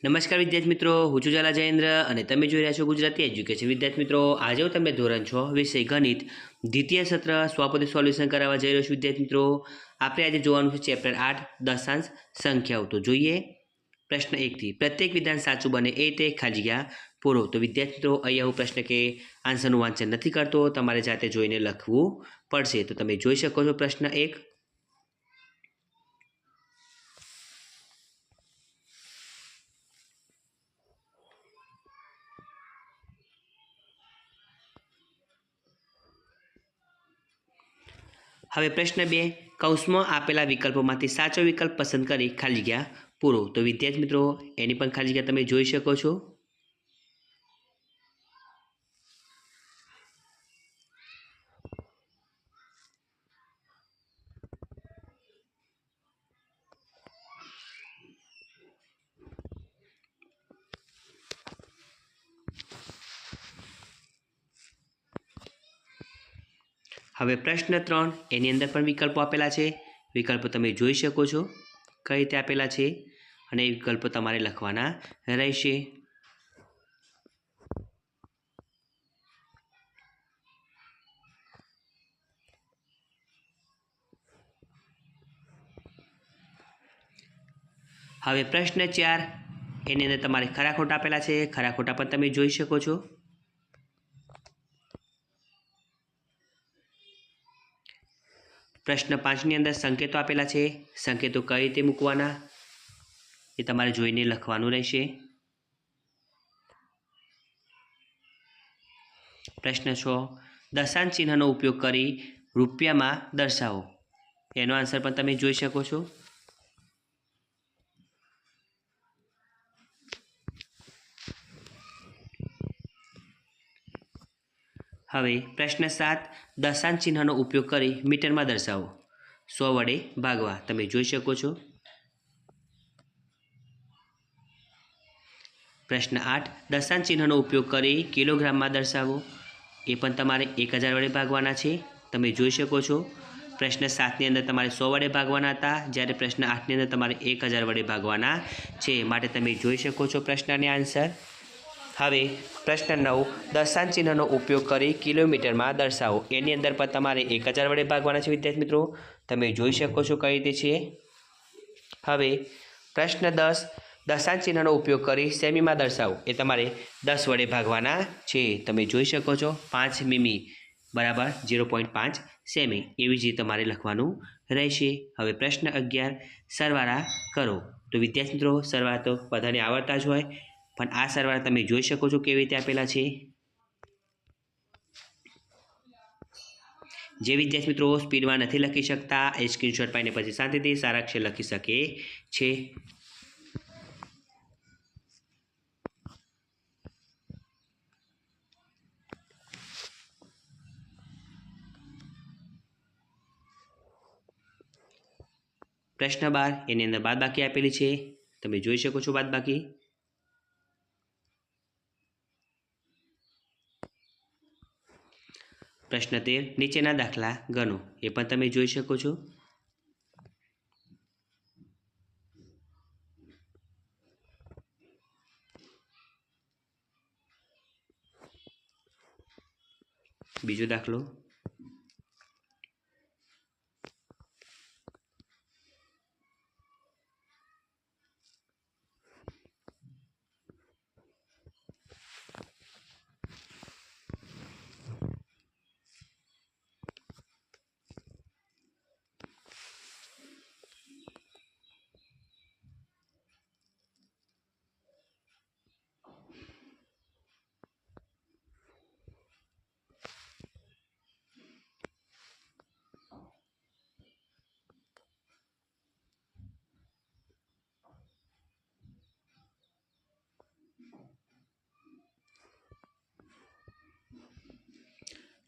નમસ્કાર વિદ્યાર્થી મિત્રો, હું છું ઝાલા જયેન્દ્ર અને તમે જોઈ રહ્યા છો ગુજરાતી એજ્યુકેશન. વિદ્યાર્થી મિત્રો, આજે હું તમને ધોરણ 6 વિષય ગણિત દ્વિતીય સત્ર સ્વપદે સોલ્યુશન કરાવવા જઈ રહ્યો છું. વિદ્યાર્થી મિત્રો, આપણે આજે જોવાનું છે ચેપ્ટર 8 દશાંશ સંખ્યાઓ. તો જોઈએ પ્રશ્ન 1 થી પ્રત્યેક વિધાન સાચું બને એ તે ખાલી જગ્યા પૂરો. તો વિદ્યાર્થી મિત્રો, અહીંયા હું પ્રશ્ન કે આન્સરનું વાંચન નથી કરતો, તમારે જાતે જોઈને લખવું પડશે. તો તમે જોઈ શકો છો પ્રશ્ન 1. હવે પ્રશ્ન 2, કૌંસમાં આપેલા વિકલ્પોમાંથી સાચો વિકલ્પ પસંદ કરી ખાલી જગ્યા પૂરો. તો વિદ્યાર્થી મિત્રો, એની પણ ખાલી જગ્યા તમે જોઈ શકો છો. હવે પ્રશ્ન 3, એની અંદર પણ વિકલ્પો આપેલા છે. વિકલ્પો તમે જોઈ શકો છો કઈ રીતે આપેલા છે અને એ વિકલ્પો તમારે લખવાના રહેશે. હવે પ્રશ્ન 4, એની અંદર તમારે ખરા ખોટા આપેલા છે. ખરા ખોટા પણ તમે જોઈ શકો છો. પ્રશ્ન 5ની અંદર સંકેતો આપેલા છે. સંકેતો કઈ રીતે મૂકવાના એ તમારે જોઈને લખવાનું રહેશે. પ્રશ્ન 6, દશાંશ ચિહ્નનો ઉપયોગ કરી રૂપિયામાં દર્શાવો. એનો આન્સર પણ તમે જોઈ શકો છો. હવે પ્રશ્ન 7, દશાંશ ચિહ્નનો ઉપયોગ કરી મીટરમાં દર્શાવો. 100 વડે ભાગવા. તમે જોઈ શકો છો. પ્રશ્ન 8, દશાંશ ચિહ્નનો ઉપયોગ કરી કિલોગ્રામમાં દર્શાવો. એ પણ તમારે 1000 વડે ભાગવાના છે. તમે જોઈ શકો છો. પ્રશ્ન 7ની અંદર તમારે 100 વડે ભાગવાના હતા, જ્યારે પ્રશ્ન 8ની અંદર તમારે 1000 વડે ભાગવાના છે. માટે તમે જોઈ શકો છો પ્રશ્નને આન્સર. હવે પ્રશ્ન 9, દશાંશ ચિહ્નનો ઉપયોગ કરી કિલોમીટરમાં દર્શાવો. એની અંદર પણ તમારે 1000 વડે ભાગવાના છે. વિદ્યાર્થી મિત્રો, તમે જોઈ શકો છો કઈ રીતે છે. હવે પ્રશ્ન 10, દશાંશ ચિહ્નનો ઉપયોગ કરી સેમીમાં દર્શાવો. એ તમારે 10 વડે ભાગવાના છે. તમે જોઈ શકો છો 5 મીમી બરાબર 0.5 સેમી. એવી જ રીતે તમારે લખવાનું રહેશે. હવે પ્રશ્ન 11, સરવાળા કરો. તો વિદ્યાર્થી મિત્રો, સરવાળા તો બધાને આવડતા જ હોય, પણ આ સરવાળા તમે જોઈ શકો છો કેવી રીતે આપેલા છે. જે વિદ્યાર્થી મિત્રો સ્પીડમાં નથી લખી શકતા એ સ્ક્રીનશોટ પાડીને પછી શાંતિથી સારા અક્ષર લખી શકે છે. પ્રશ્ન 12, એની અંદર બાદબાકી આપેલી છે. તમે જોઈ શકો છો બાદબાકી. પ્રશ્ન 13, નીચેના દાખલા ગણો. એ પણ તમે જોઈ શકો છો. બીજો દાખલો.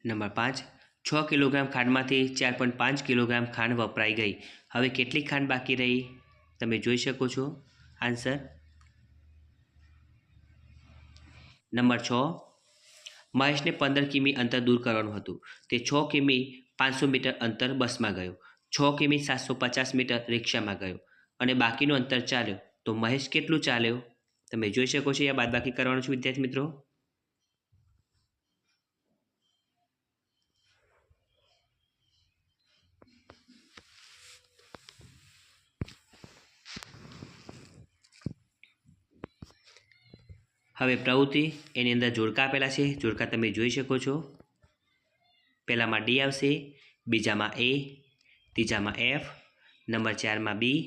નંબર 5, 6 કિલોગ્રામ ખાંડમાંથી 4.5 કિલોગ્રામ ખાંડ વપરાઈ ગઈ. હવે કેટલી ખાંડ બાકી રહી? તમે જોઈ શકો છો આન્સર. નંબર 6, મહેશને 15 કિમી અંતર દૂર કરવાનું હતું. તે 6 કિમી 500 મીટર અંતર બસમાં ગયો, 6 કિમી 750 મીટર રિક્ષામાં ગયો અને બાકીનું અંતર ચાલ્યો. તો મહેશ કેટલું ચાલ્યો? તમે જોઈ શકો છો અહીંયા બાદબાકી કરવાનું છે વિદ્યાર્થી મિત્રો। હવે પ્રવૃત્તિ એની અંદર જોડકા આપેલા છે, જોડકા તમે જોઈ શકો છો। પહેલામાં ડી આવશે, બીજામાં એ, ત્રીજામાં એફ, નંબર 4માં બી,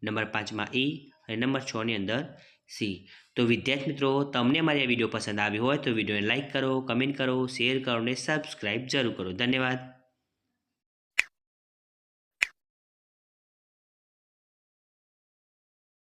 નંબર 5માં ઈ અને નંબર 6ની અંદર સી। તો વિદ્યાર્થી મિત્રો, તમને મારી આ વિડીયો પસંદ આવ્યો હોય તો વિડીયોને લાઇક કરો, કમેન્ટ કરો, શેર કરો અને સબસ્ક્રાઈબ જરૂર કરો। ધન્યવાદ।